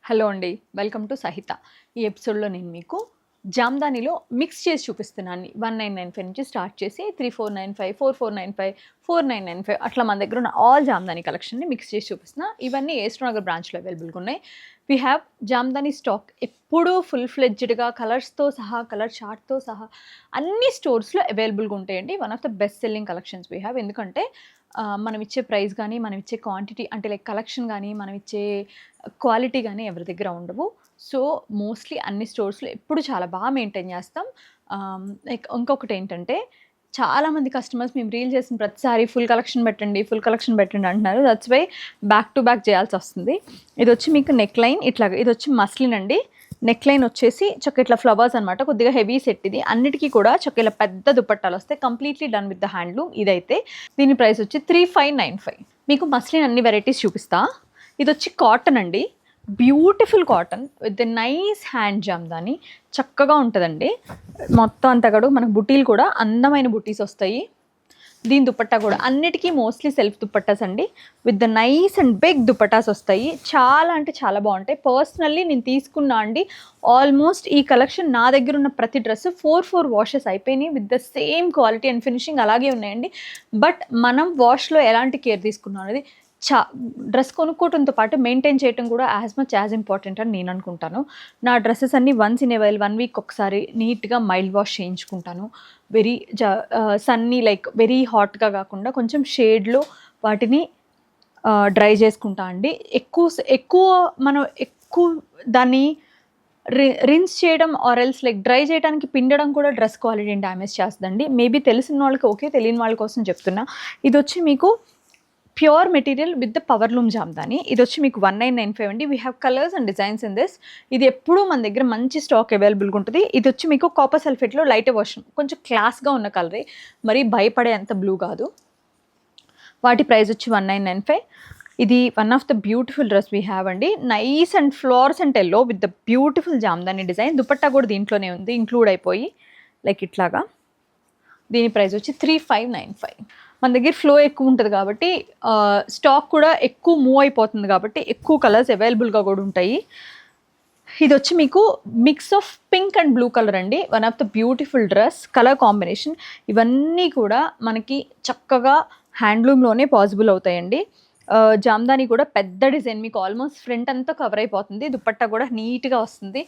Hello అండి, welcome to సహిత. ఈ ఎపిసోడ్లో నేను మీకు జామ్దానిలో మిక్స్ చేసి చూపిస్తున్నాను. 1995 నుంచి స్టార్ట్ చేసి 3495, 4495, 4995 అట్లా మన దగ్గర ఉన్న ఆల్ జామ్దాని కలెక్షన్ని మిక్స్ చేసి చూపిస్తున్నా. ఇవన్నీ ఏస్ట్రో నగర్ బ్రాంచ్లో అవైలబుల్గా ఉన్నాయి. వీ హ్యావ్ జామ్దాని స్టాక్ ఎప్పుడూ ఫుల్ ఫ్లెడ్జ్డ్గా కలర్స్తో సహా, కలర్ చార్ట్తో సహా అన్ని స్టోర్స్లో అవైలబుల్గా ఉంటాయండి. One of the best selling collections we have. ఎందుకంటే మనం ఇచ్చే ప్రైస్ కానీ, మనం ఇచ్చే క్వాంటిటీ అంటే లైక్ కలెక్షన్ కానీ, మనం ఇచ్చే క్వాలిటీ కానీ ఎవరి దగ్గర ఉండవు. సో మోస్ట్లీ అన్ని స్టోర్స్లో ఎప్పుడు చాలా బాగా మెయింటైన్ చేస్తాం. లైక్ ఇంకొకటి ఏంటంటే, చాలామంది కస్టమర్స్ మేము రీల్ చేసిన ప్రతిసారి ఫుల్ కలెక్షన్ పెట్టండి, ఫుల్ కలెక్షన్ పెట్టండి అంటున్నారు. That's why back to back చేయాల్సి వస్తుంది. ఇది వచ్చి మీకు నెక్ లైన్ ఇట్లాగా, ఇది వచ్చి మస్లిన్ అండి. నెక్ లైన్ వచ్చేసి చక్క ఇట్లా ఫ్లవర్స్ అనమాట, కొద్దిగా హెవీ సెట్ ఇది. అన్నిటికీ కూడా చక్క ఇలా పెద్ద దుపట్టాలు వస్తాయి, completely done with the handloom. ఇదైతే దీని ప్రైస్ వచ్చి 3595. మీకు మస్లిన్ అన్ని వెరైటీస్ చూపిస్తా. ఇది వచ్చి కాటన్ అండి, beautiful cotton with nice hand Jamdani. చక్కగా ఉంటుందండి మొత్తం అంతా కూడా. మనకు బుటీలు కూడా అందమైన బుటీస్ వస్తాయి. దీని దుపట్టా కూడా అన్నిటికీ మోస్ట్లీ సెల్ఫ్ దుపట్టాస్ అండి, with the nice and big dupattas వస్తాయి. చాలా అంటే చాలా బాగుంటాయి. పర్సనల్లీ నేను తీసుకున్నా అండి, ఆల్మోస్ట్ ఈ కలెక్షన్ నా దగ్గర ఉన్న ప్రతి డ్రెస్ 4 వాషెస్ అయిపోయినాయి. With the same quality and finishing అలాగే ఉన్నాయండి. బట్ మనం వాష్లో ఎలాంటి కేర్ తీసుకున్నాం అనేది డ్రెస్ కొనుక్కోవడంతో పాటు మెయింటైన్ చేయడం కూడా యాజ్ మచ్ యాజ్ ఇంపార్టెంట్ అని నేను అనుకుంటాను. నా డ్రెస్సెస్ అన్నీ once in a while 1 week ఒకసారి నీట్గా మైల్డ్ వాష్ చేయించుకుంటాను. వెరీ సన్నీ లైక్ వెరీ హాట్గా కాకుండా కొంచెం షేడ్లో వాటిని డ్రై చేసుకుంటా అండి. ఎక్కువ దాన్ని రిన్స్ చేయడం ఆర్ ఎల్స్ లైక్ డ్రై చేయడానికి పిండడం కూడా డ్రెస్ క్వాలిటీని డ్యామేజ్ చేస్తుందండి. మేబీ తెలిసిన వాళ్ళకి ఓకే, తెలియని వాళ్ళ కోసం చెప్తున్నా. ఇది వచ్చి మీకు pure material with the power loom Jamdani. ఇది వచ్చి మీకు 1995 అండి. We have colours and designs in this. ఇది ఎప్పుడూ మన దగ్గర మంచి స్టాక్ అవైలబుల్గా ఉంటుంది. ఇది వచ్చి మీకు కాపర్ సల్ఫేట్లో లైట్ వర్షన్, కొంచెం క్లాస్గా ఉన్న కలరే, మరీ భయపడే అంత బ్లూ కాదు. వాటి ప్రైస్ వచ్చి 1995. ఇది one of the beautiful dress we have అండి. Nice and flowers and yellow with the beautiful Jamdani design. Dupatta కూడా దీంట్లోనే ఉంది, ఇంక్లూడ్ అయిపోయి లైక్ ఇట్లాగా. దీని ప్రైస్ వచ్చి 3595. మన దగ్గర ఫ్లో ఎక్కువ ఉంటుంది కాబట్టి స్టాక్ కూడా ఎక్కువ మూవ్ అయిపోతుంది కాబట్టి ఎక్కువ కలర్స్ అవైలబుల్గా కూడా ఉంటాయి. ఇది వచ్చి మీకు mix of pink and blue colour అండి. One of the beautiful dress colour combination. ఇవన్నీ కూడా మనకి చక్కగా హ్యాండ్లూమ్లోనే పాసిబుల్ అవుతాయండి. జామ్దాని కూడా పెద్ద డిజైన్, మీకు ఆల్మోస్ట్ ఫ్రంట్ అంతా కవర్ అయిపోతుంది. దుపట్టా కూడా నీట్గా వస్తుంది.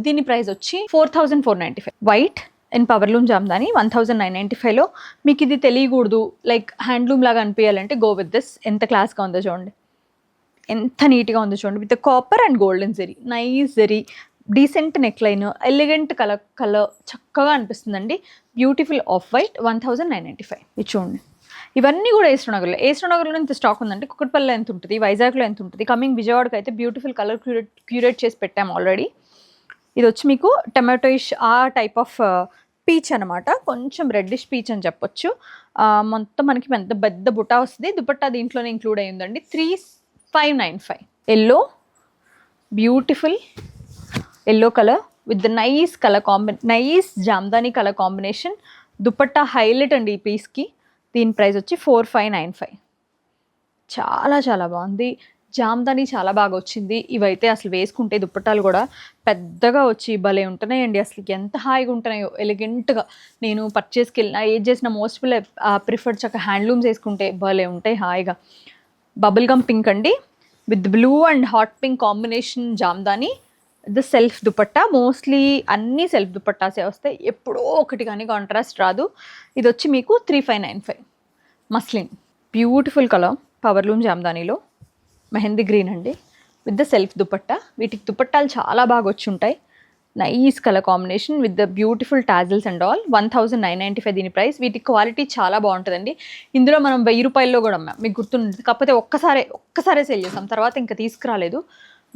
దీని ప్రైస్ వచ్చి 4495. వైట్ అండ్ పవర్లూమ్ జామ్దాని 1995లో. మీకు ఇది తెలియకూడదు, లైక్ హ్యాండ్లూమ్ లాగా అనిపించాలంటే గో విత్ దిస్. ఎంత క్లాస్గా ఉందో చూడండి, ఎంత నీట్గా ఉందో చూడండి. With copper and golden zari, nice zari, decent neck line, elegant colour చక్కగా అనిపిస్తుందండి. Beautiful off white 1995. ఇది చూడండి. ఇవన్నీ కూడా ఏస్ట్రో నగర్లో ఎంత స్టాక్ ఉందంటే, కుక్కట్పల్లిలో ఎంత ఉంటుంది, వైజాగ్లో ఎంత ఉంటుంది, కమింగ్ విజయవాడకి అయితే బ్యూటిఫుల్ కలర్ క్యూరేట్ చేసి పెట్టాము ఆల్రెడీ. ఇది వచ్చి మీకు టమాటోయిష్ ఆ టైప్ ఆఫ్ పీచ్ అనమాట, కొంచెం రెడ్డిష్ పీచ్ అని చెప్పొచ్చు. మొత్తం మనకి పెద్ద బుటా వస్తుంది. దుపట్టా దీంట్లోనే ఇంక్లూడ్ అయ్యి ఉందండి. 3595. Yellow, beautiful yellow colour with the nice Jamdani colour combination. Dupatta highlight అండి ఈ పీస్కి. దీని ప్రైస్ వచ్చి 4595. చాలా చాలా బాగుంది. జామ్దాని చాలా బాగా వచ్చింది. ఇవైతే అసలు వేసుకుంటే దుప్పట్టాలు కూడా పెద్దగా వచ్చి భలే ఉంటున్నాయండి. అసలు ఎంత హాయిగా ఉంటున్నాయో, ఎలిగెంట్గా. నేను పర్చేస్కి వెళ్ళిన ఏది చేసిన మోస్ట్ఫుల్ ప్రిఫర్డ్ చక్క హ్యాండ్లూమ్స్ వేసుకుంటే భలే ఉంటాయి హాయిగా. బబుల్ గమ్ పింక్ అండి with blue and hot pink combination Jamdani. The self dupatta, mostly అన్నీ సెల్ఫ్ దుపట్టాసే వస్తాయి, ఎప్పుడో ఒకటి కానీ కాంట్రాస్ట్ రాదు. ఇది వచ్చి మీకు 3595. మస్లిన్, బ్యూటిఫుల్ కలర్, పవర్లూమ్ జామ్దానిలో మెహందీ గ్రీన్ అండి విత్ ద సెల్ఫ్ దుపట్టా. వీటికి దుపట్టాలు చాలా బాగా వచ్చి ఉంటాయి. Nice colour combination with the beautiful tassels and all. 1995 దీని ప్రైస్. వీటి క్వాలిటీ చాలా బాగుంటుందండి. ఇందులో మనం 1000 రూపాయల్లో కూడా అమ్మాం, మీకు గుర్తుంది. కాకపోతే ఒక్కసారే సేల్ చేసాం, తర్వాత ఇంకా తీసుకురాలేదు.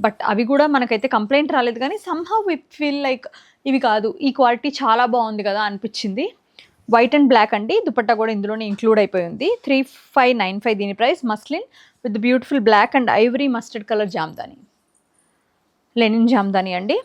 బట్ అవి కూడా మనకైతే కంప్లైంట్ రాలేదు, కానీ సమ్హౌ వి ఫీల్ లైక్ ఇవి కాదు, ఈ క్వాలిటీ చాలా బాగుంది కదా అనిపించింది. వైట్ అండ్ బ్లాక్ అండి. దుపట్టా కూడా ఇందులోనే ఇంక్లూడ్ అయిపోయి ఉంది. 3595 దీని price. Muslin with beautiful black and ivory mustard colour jamdani, linen jamdani అండి.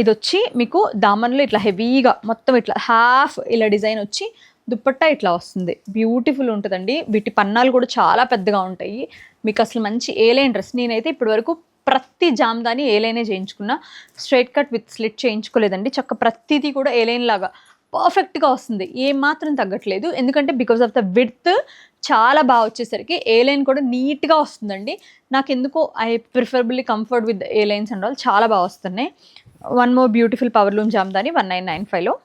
ఇది వచ్చి మీకు దామన్లో ఇట్లా హెవీగా మొత్తం ఇట్లా హాఫ్ ఇలా డిజైన్ వచ్చి దుపట్టా ఇట్లా వస్తుంది, బ్యూటిఫుల్ ఉంటుందండి. వీటి పన్నాలు కూడా చాలా పెద్దగా ఉంటాయి. మీకు అసలు మంచి ఏలైన్ డ్రెస్. నేనైతే ఇప్పటి వరకు ప్రతి జామ్దాని ఏలైనే చేయించుకున్నా, స్ట్రైట్ కట్ విత్ స్లిట్ చేయించుకోలేదండి. ప్రతిదీ కూడా ఏలైన్ లాగా పర్ఫెక్ట్గా వస్తుంది, ఏం మాత్రం తగ్గట్లేదు. ఎందుకంటే బికాస్ ఆఫ్ ద విడ్త్ చాలా బాగా వచ్చేసరికి ఏ లైన్ కూడా నీట్గా వస్తుందండి. నాకు ఎందుకో I preferably comfort with A lines and all, చాలా బాగా వస్తున్నాయి. One more beautiful power loom Jamdani 1995లో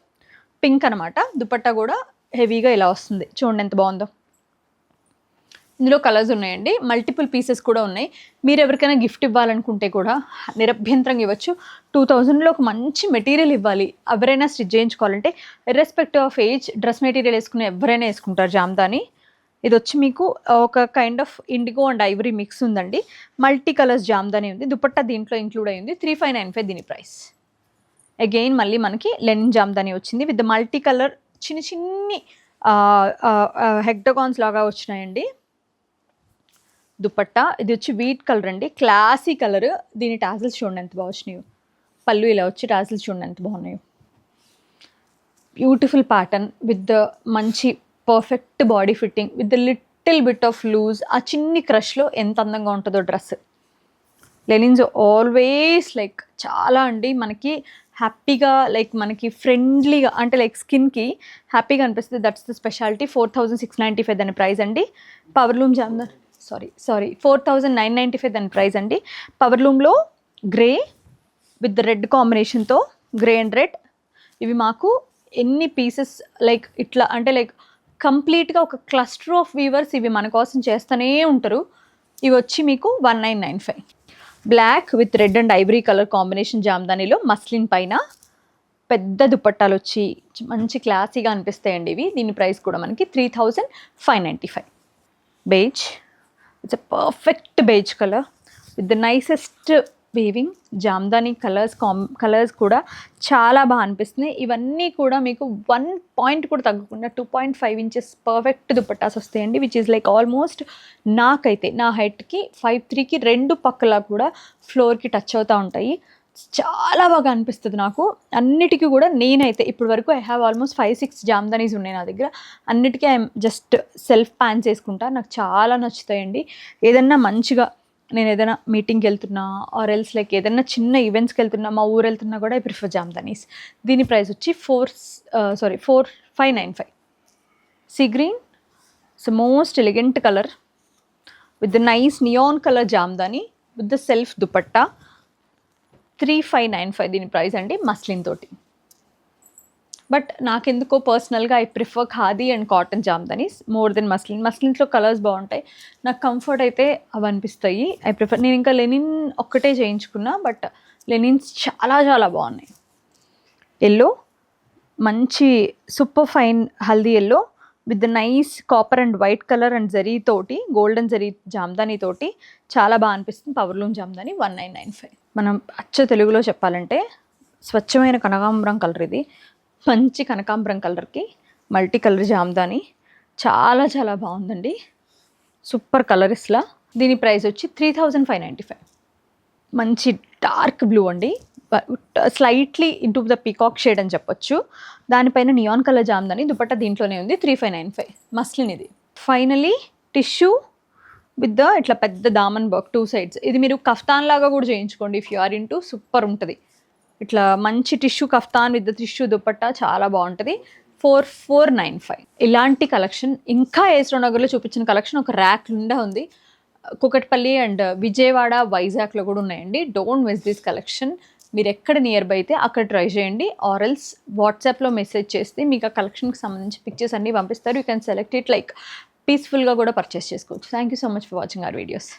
పింక్ అనమాట. దుపట్టా కూడా హెవీగా ఇలా వస్తుంది, చూడండి ఎంత బాగుందో. ఇందులో కలర్స్ ఉన్నాయండి, మల్టిపుల్ పీసెస్ కూడా ఉన్నాయి. మీరు ఎవరికైనా గిఫ్ట్ ఇవ్వాలనుకుంటే కూడా నిరభ్యంతరంగా ఇవ్వచ్చు. 2000లో ఒక మంచి మెటీరియల్ ఇవ్వాలి, ఎవరైనా స్టిచ్ చేయించుకోవాలంటే irrespective of age dress material వేసుకుని ఎవరైనా వేసుకుంటారు జామ్దాని. ఇది వచ్చి మీకు ఒక kind of indigo and ivory mix ఉందండి. మల్టీ కలర్స్ జామ్దాని ఉంది. దుపట్టా దీంట్లో ఇంక్లూడ్ అయింది. 3595 దీని ప్రైస్. అగైన్ మళ్ళీ మనకి లెనిన్ జామ్దాని వచ్చింది విత్ మల్టీ కలర్ చిన్ని హెక్టగాన్స్ లాగా వచ్చినాయండి. దుపట్టా ఇది వచ్చి వీట్ కలర్ అండి, క్లాసీ కలర్. దీని టాజిల్స్ చూడండి ఎంత బాగా వచ్చినాయో. పళ్ళు ఇలా వచ్చి టాజిల్స్ చూడండి ఎంత బాగున్నాయో. బ్యూటిఫుల్ ప్యాటర్న్ విత్ ద మంచి perfect body fitting with the little bit of loose. ఆ చిన్ని క్రష్లో ఎంత అందంగా ఉంటుందో డ్రెస్. లెనిన్స్ ఆల్వేస్ లైక్ చాలా అండి మనకి హ్యాపీగా, లైక్ మనకి ఫ్రెండ్లీగా, అంటే లైక్ స్కిన్కి హ్యాపీగా అనిపిస్తుంది. That's the speciality. 4695 దాని ప్రైస్ అండి. పవర్లూమ్ జామ్దాని సారీ 4995 దాని ప్రైస్ అండి. పవర్లూమ్లో గ్రే విత్ ద రెడ్ కాంబినేషన్తో, గ్రే అండ్ రెడ్. ఇవి మాకు ఎన్ని పీసెస్ లైక్ ఇట్లా అంటే లైక్ కంప్లీట్గా ఒక క్లస్టర్ ఆఫ్ వీవర్స్ ఇవి మన కోసం చేస్తూనే ఉంటారు. ఇవి వచ్చి మీకు 1995. Black with red and ivory colour combination జామ్దానిలో మస్లిన్ పైన పెద్ద దుపట్టాలు వచ్చి మంచి క్లాసీగా అనిపిస్తాయండి ఇవి. దీని ప్రైస్ కూడా మనకి 3595. Beige, it's a perfect beige colour with the nicest weaving. Jamdani colours కూడా చాలా బాగా అనిపిస్తున్నాయి. ఇవన్నీ కూడా మీకు 1 పాయింట్ కూడా తగ్గకుండా 2.5 ఇంచెస్ పర్ఫెక్ట్ దుపట్టాస్ వస్తాయండి. విచ్ ఈజ్ లైక్ ఆల్మోస్ట్ నాకైతే నా హైట్కి 5'3"కి 2 పక్కలా కూడా ఫ్లోర్కి టచ్ అవుతూ ఉంటాయి. చాలా బాగా అనిపిస్తుంది నాకు. అన్నిటికీ కూడా నేనైతే ఇప్పటి వరకు ఐ హ్యావ్ ఆల్మోస్ట్ 5-6 జామ్దానీస్ ఉన్నాయి నా దగ్గర. అన్నిటికీ ఐఎమ్ జస్ట్ సెల్ఫ్ ప్యాన్స్ వేసుకుంటా. నాకు చాలా నచ్చుతాయండి. ఏదన్నా మంచిగా నేను ఏదైనా మీటింగ్కి వెళ్తున్నా ఆర్ ఎల్స్ లైక్ ఏదైనా చిన్న ఈవెంట్స్కి వెళ్తున్నా, మా ఊరు వెళ్తున్నా కూడా ఐ ప్రిఫర్ జామ్దానీస్. దీని ప్రైస్ వచ్చి 4595. Sea green, it's most elegant colour with the nice neon colour Jamdani with the self dupatta. 3595 దీని ప్రైస్ అండి, మస్లిన్ తోటి. బట్ నాకెందుకో పర్సనల్గా I prefer khadi and cotton Jamdanis more than muslin. మస్లిన్స్లో కలర్స్ బాగుంటాయి, నాకు కంఫర్ట్ అయితే అవి అనిపిస్తాయి. I prefer. నేను ఇంకా లెనిన్ ఒక్కటే చేయించుకున్నా, బట్ లెనిన్స్ చాలా చాలా బాగున్నాయి. ఎల్లో, మంచి super fine haldi yellow with the nice copper and white colour and zari తోటి, గోల్డెన్ జరీ జామ్దానీ తోటి చాలా బాగా అనిపిస్తుంది. పవర్లూమ్ జామ్దానీ 1995. మనం అచ్చ తెలుగులో చెప్పాలంటే స్వచ్ఛమైన కనకాంబరం కలర్ ఇది. మంచి కనకాంబరం కలర్కి మల్టీ కలర్ జామ్దాని చాలా చాలా బాగుందండి. సూపర్ కలర్స్లా. దీని ప్రైస్ వచ్చి 3595. మంచి డార్క్ బ్లూ అండి, slightly into the peacock shade అని చెప్పొచ్చు. దానిపైన నియాన్ కలర్ జామ్దాని. దుపట్టా దీంట్లోనే ఉంది. 3595 మస్లిన్ ఇది. ఫైనలీ టిష్యూ విత్ ద ఇట్లా పెద్ద దామన్ వర్క్ 2 sides. ఇది మీరు కఫ్తాన్ లాగా కూడా చేయించుకోండి if you are into. Super ఉంటుంది. ఇట్లా మంచి tissue kaftan with tissue dupatta చాలా బాగుంటుంది. 4495. ఇలాంటి కలెక్షన్ ఇంకా ఏస్రో నగర్లో చూపించిన కలెక్షన్ ఒక ర్యాక్ నిండా ఉంది. కుకట్పల్లి అండ్ విజయవాడ, వైజాగ్లో కూడా ఉన్నాయండి. Don't miss this collection. మీరు ఎక్కడ నియర్ బై అయితే అక్కడ ట్రై చేయండి. ఆర్ఎల్స్ వాట్సాప్లో మెసేజ్ చేస్తే మీకు ఆ కలెక్షన్కి సంబంధించి పిక్చర్స్ అన్నీ పంపిస్తారు. You can select it like పీస్ఫుల్గా కూడా పర్చేస్ చేసుకోవచ్చు. Thank you so much for watching our videos.